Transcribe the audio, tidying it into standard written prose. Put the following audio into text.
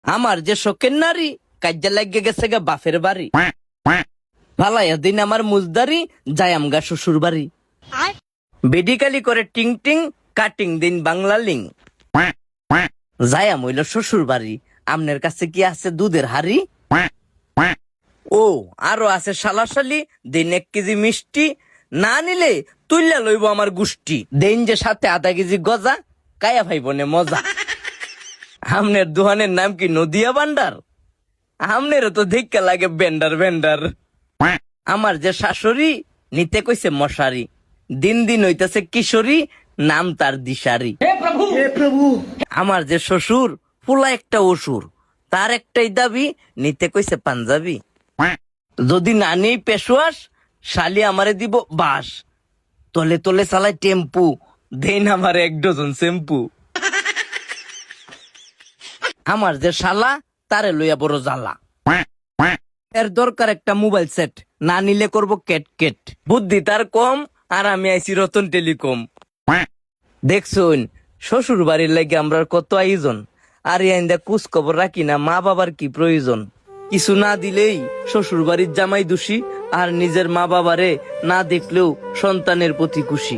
আমার যে শোকের নারী কাজ্যা লাগিয়ে গেছে গা বাপের বাড়ি, ভালাইয়া দিন আমার মুজদারি যায় আমগা শ্বশুর বাড়ি। বেডিকালি করে টিং টিং কাটিং দিন বাংলা লিং, যায় আমইল শ্বশুর বাড়ি। আমনের কাছে কি আছে দুধের হাড়ি? ও আরো আছে শালাশালি, দিন 1 কেজি মিষ্টি, না নিলে তুইলা লইব আমার গুষ্টি। দিন যে সাথে আধা কেজি গজা, কায়া ভাই বোনে মজা। আমনের দোহানের নাম কি নদিয়া ভান্ডার? আমনেরও তো দেখতে লাগে বেন্ডার বেন্ডার। আমার যে শাশুড়ি নিতে কইছে মশারি, দিন দিন হইতাছে কিশোরী, নাম তার দিশারি। আমার যে শ্বশুর পুলা একটা অসুর, তার একটাই দাবি, নিতে কইছে পাঞ্জাবি। যদি না নেই পেশোয়াস, শালি আমারে দিব বাস, তলে তলে চালায় টেম্পু, দেন আমার 1 ডজন শ্যাম্পু। আমার যে শালা তারে লইয়া বড় জ্বালা, এর দরকার একটা মোবাইল সেট, না নিলে করব কেট কেট। বুদ্ধি তার কম, আর আমি আইছি রতন টেলিকম। দেখছুন শ্বশুর বাড়ির লাগে আমরা কত আয়োজন, আর আইন্দা কুচ খবর রাখি না মা বাবার কি প্রয়োজন। কিছু না দিলেই শ্বশুর বাড়ির জামাই দোষী, আর নিজের মা বাবারে না দেখলেও সন্তানের প্রতি খুশি।